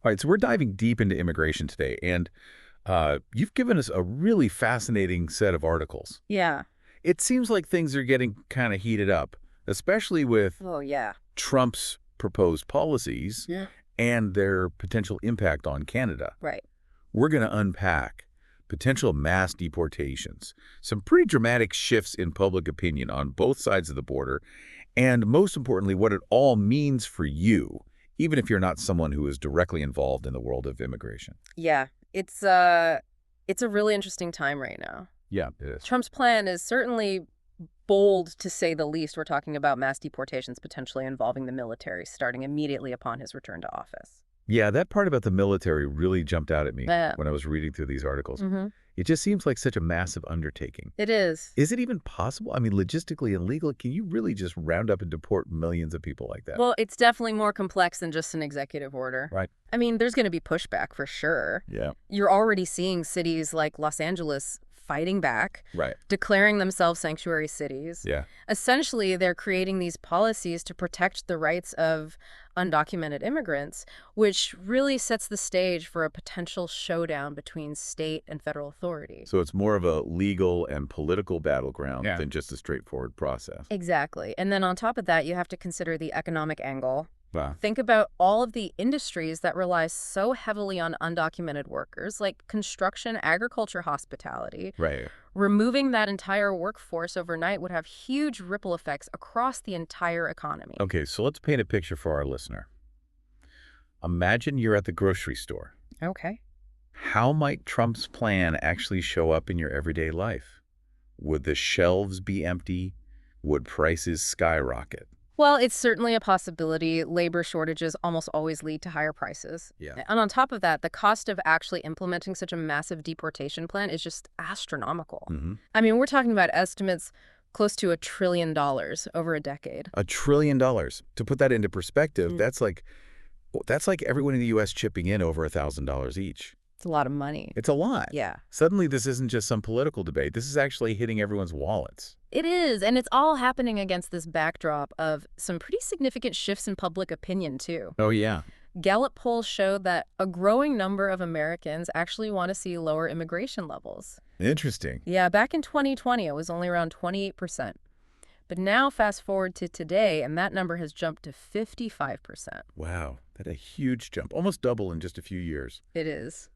All right, so we're diving deep into immigration today, and you've given us a really fascinating set of articles. Yeah. It seems like things are getting kind of heated up, especially with Oh, yeah. Trump's proposed policies Yeah. and their potential impact on Canada. Right. We're going to unpack potential mass deportations, some pretty dramatic shifts in public opinion on both sides of the border, and most importantly, what it all means for you, even if you're not someone who is directly involved in the world of immigration. Yeah. It's a really interesting time right now. Yeah, it is. Trump's plan is certainly bold, to say the least. We're talking about mass deportations potentially involving the military starting immediately upon his return to office. Yeah, that part about the military really jumped out at me Yeah. when I was reading through these articles. Mm-hmm. It just seems like such a massive undertaking. It is. Is it even possible? I mean, logistically and legally, can you really just round up and deport millions of people like that? Well, it's definitely more complex than just an executive order. Right. I mean, there's going to be pushback for sure. Yeah. You're already seeing cities like Los Angeles fighting back, Right. declaring themselves sanctuary cities. Yeah. Essentially, they're creating these policies to protect the rights of undocumented immigrants, which really sets the stage for a potential showdown between state and federal authorities. So it's more of a legal and political battleground Yeah. than just a straightforward process. Exactly. And then on top of that, you have to consider the economic angle. Wow. Think about all of the industries that rely so heavily on undocumented workers, like construction, agriculture, hospitality. Right. Removing that entire workforce overnight would have huge ripple effects across the entire economy. Okay, so let's paint a picture for our listener. Imagine you're at the grocery store. Okay. How might Trump's plan actually show up in your everyday life? Would the shelves be empty? Would prices skyrocket? Well, it's certainly a possibility. Labor shortages almost always lead to higher prices. Yeah. And on top of that, the cost of actually implementing such a massive deportation plan is just astronomical. Mm-hmm. I mean, we're talking about estimates close to $1 trillion over a decade. $1 trillion. To put that into perspective, Mm. that's like everyone in the U.S. chipping in over $1,000 each. It's a lot of money. It's a lot. Yeah. Suddenly, this isn't just some political debate. This is actually hitting everyone's wallets. It is, and it's all happening against this backdrop of some pretty significant shifts in public opinion, too. Oh, yeah. Gallup polls showed that a growing number of Americans actually want to see lower immigration levels. Interesting. Yeah, back in 2020, it was only around 28%. But now fast forward to today, and that number has jumped to 55%. Wow. That's a huge jump. Almost double in just a few years. It is.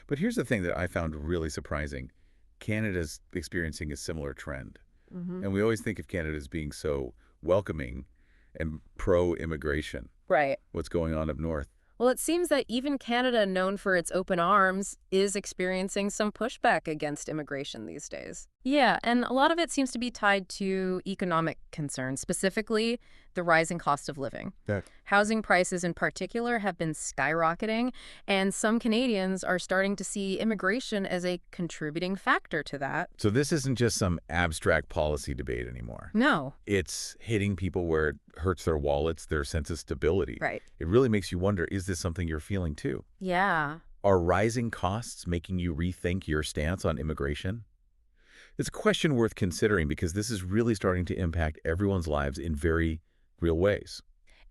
But here's the thing that I found really surprising. Canada's experiencing a similar trend. Mm-hmm. And we always think of Canada as being so welcoming and pro-immigration. Right. What's going on up north? Well, it seems that even Canada, known for its open arms, is experiencing some pushback against immigration these days. Yeah, and a lot of it seems to be tied to economic concerns, specifically the rising cost of living. Yeah. Housing prices in particular have been skyrocketing, and some Canadians are starting to see immigration as a contributing factor to that. So this isn't just some abstract policy debate anymore. No. It's hitting people where it hurts their wallets, their sense of stability. Right. It really makes you wonder, is this something you're feeling too? Yeah. Are rising costs making you rethink your stance on immigration? It's a question worth considering because this is really starting to impact everyone's lives in very real ways.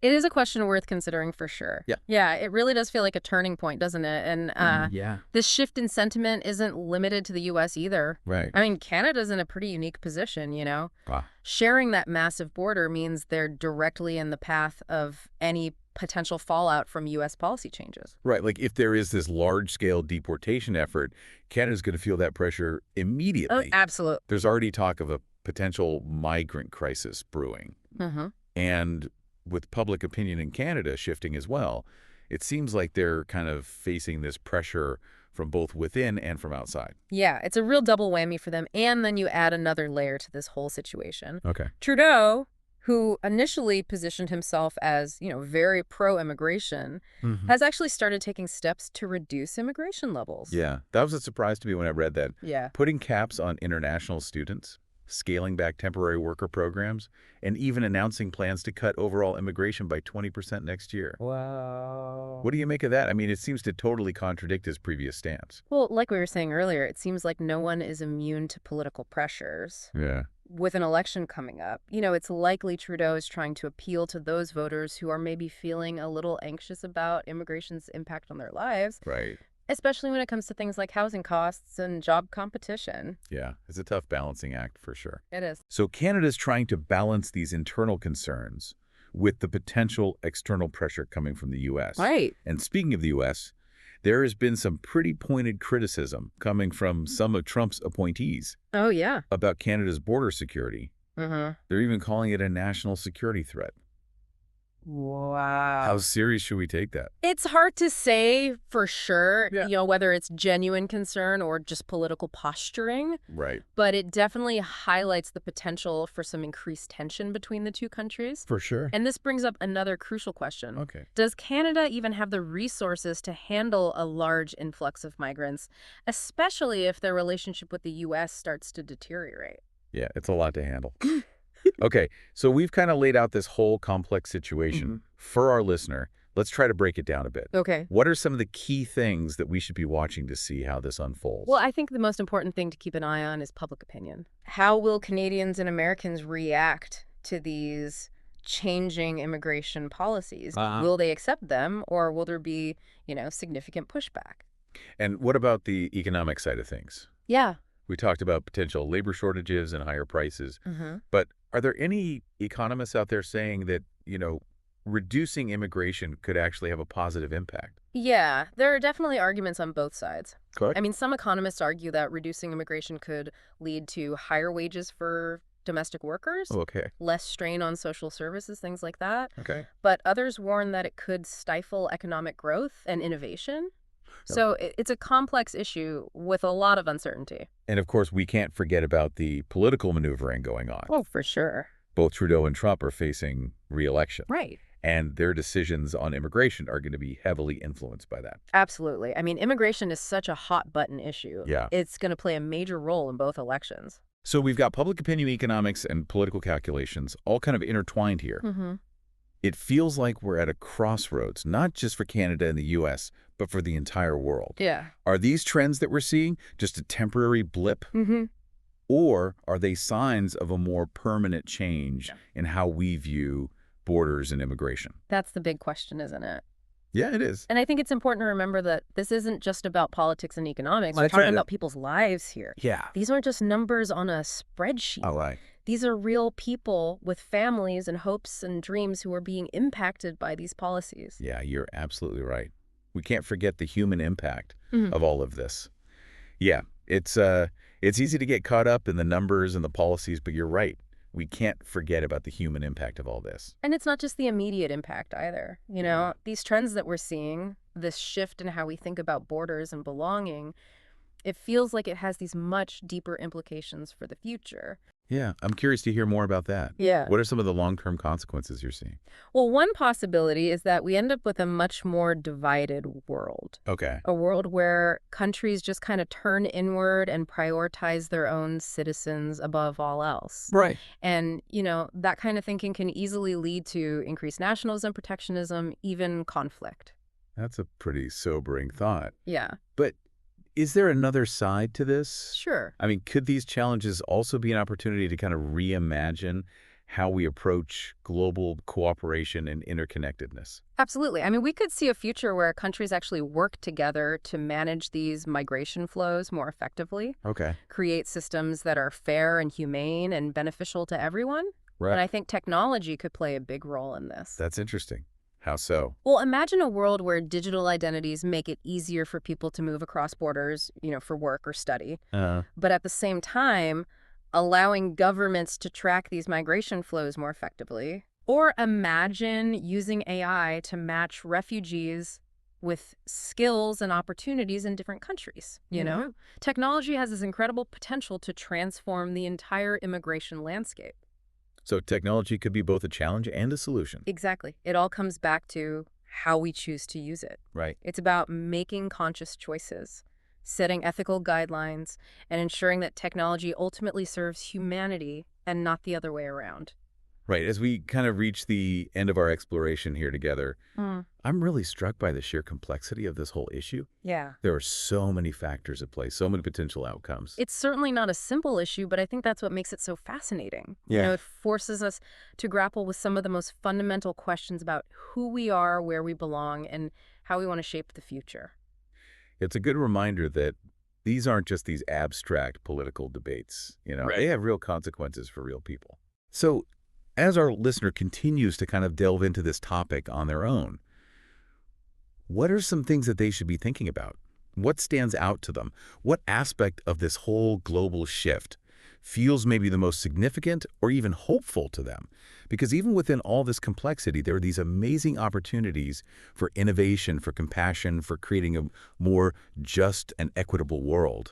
It is a question worth considering for sure. Yeah. Yeah, it really does feel like a turning point, doesn't it? And Yeah. this shift in sentiment isn't limited to the U.S. either. Right. I mean, Canada's in a pretty unique position, you know? Ah. Sharing that massive border means they're directly in the path of any potential fallout from U.S. policy changes. Right. Like if there is this large-scale deportation effort, Canada's going to feel that pressure immediately. Oh, absolutely. There's already talk of a potential migrant crisis brewing. Mm-hmm. And with public opinion in Canada shifting as well, it seems like they're kind of facing this pressure from both within and from outside. Yeah, it's a real double whammy for them. And then you add another layer to this whole situation. Okay. Trudeau, who initially positioned himself as, very pro-immigration, has actually started taking steps to reduce immigration levels. Yeah, that was a surprise to me when I read that. Yeah. Putting caps on international students, scaling back temporary worker programs, and even announcing plans to cut overall immigration by 20% next year. Wow. What do you make of that? I mean, it seems to totally contradict his previous stance. Well, like we were saying earlier, it seems like no one is immune to political pressures. Yeah. with an election coming up, it's likely Trudeau is trying to appeal to those voters who are maybe feeling a little anxious about immigration's impact on their lives, Right. especially when it comes to things like housing costs and job competition. Yeah, it's a tough balancing act for sure. It is. So Canada's trying to balance these internal concerns with the potential external pressure coming from the U.S. Right. And speaking of the U.S., there has been some pretty pointed criticism coming from some of Trump's appointees Oh, yeah. about Canada's border security. Mm-hmm. They're even calling it a national security threat. Wow. How serious should we take that? It's hard to say for sure, Yeah. whether it's genuine concern or just political posturing, Right. but it definitely highlights the potential for some increased tension between the two countries. For sure. And this brings up another crucial question. Okay. Does Canada even have the resources to handle a large influx of migrants, especially if their relationship with the U.S. starts to deteriorate? Yeah, it's a lot to handle. Okay, so we've kind of laid out this whole complex situation. For our listener. Let's try to break it down a bit. Okay. What are some of the key things that we should be watching to see how this unfolds? Well, I think the most important thing to keep an eye on is public opinion. How will Canadians and Americans react to these changing immigration policies? Will they accept them, or will there be, significant pushback? And what about the economic side of things? Yeah. We talked about potential labor shortages and higher prices, but are there any economists out there saying that, reducing immigration could actually have a positive impact? Yeah, there are definitely arguments on both sides. Correct. I mean, some economists argue that reducing immigration could lead to higher wages for domestic workers, Okay. less strain on social services, things like that. Okay. But others warn that it could stifle economic growth and innovation. So it's a complex issue with a lot of uncertainty. And of course, we can't forget about the political maneuvering going on. Oh, for sure. Both Trudeau and Trump are facing re-election. Right. And their decisions on immigration are going to be heavily influenced by that. Absolutely. I mean, immigration is such a hot button issue. Yeah. It's going to play a major role in both elections. So we've got public opinion economics and political calculations all kind of intertwined here. It feels like we're at a crossroads, not just for Canada and the U.S., but for the entire world. Yeah. Are these trends that we're seeing just a temporary blip? Or are they signs of a more permanent change in how we view borders and immigration? That's the big question, isn't it? Yeah, it is. And I think it's important to remember that this isn't just about politics and economics. We're talking about people's lives here. Yeah. These aren't just numbers on a spreadsheet. Oh, right. These are real people with families and hopes and dreams who are being impacted by these policies. Yeah, you're absolutely right. We can't forget the human impact of all of this. Yeah, it's easy to get caught up in the numbers and the policies, but you're right. We can't forget about the human impact of all this. And it's not just the immediate impact either. These trends that we're seeing, this shift in how we think about borders and belonging, it feels like it has these much deeper implications for the future. Yeah, I'm curious to hear more about that. Yeah. What are some of the long-term consequences you're seeing? Well, one possibility is that we end up with a much more divided world. Okay. A world where countries just kind of turn inward and prioritize their own citizens above all else. Right. And, that kind of thinking can easily lead to increased nationalism, protectionism, even conflict. That's a pretty sobering thought. Yeah. But is there another side to this? Sure. I mean, could these challenges also be an opportunity to kind of reimagine how we approach global cooperation and interconnectedness? Absolutely. I mean, we could see a future where countries actually work together to manage these migration flows more effectively, Okay. create systems that are fair and humane and beneficial to everyone. Right. And I think technology could play a big role in this. That's interesting. How so? Well, imagine a world where digital identities make it easier for people to move across borders, for work or study. But at the same time, allowing governments to track these migration flows more effectively. Or imagine using AI to match refugees with skills and opportunities in different countries, Technology has this incredible potential to transform the entire immigration landscape. So technology could be both a challenge and a solution. Exactly. It all comes back to how we choose to use it. Right. It's about making conscious choices, setting ethical guidelines, and ensuring that technology ultimately serves humanity and not the other way around. Right. As we kind of reach the end of our exploration here together, Mm, I'm really struck by the sheer complexity of this whole issue. yeah. There are so many factors at play, so many potential outcomes. It's certainly not a simple issue, but I think that's what makes it so fascinating. Yeah. It forces us to grapple with some of the most fundamental questions about who we are, where we belong, and how we want to shape the future. It's a good reminder that these aren't just these abstract political debates. They Right. have real consequences for real people. So, as our listener continues to kind of delve into this topic on their own, what are some things that they should be thinking about? What stands out to them? What aspect of this whole global shift feels maybe the most significant or even hopeful to them? Because even within all this complexity, there are these amazing opportunities for innovation, for compassion, for creating a more just and equitable world.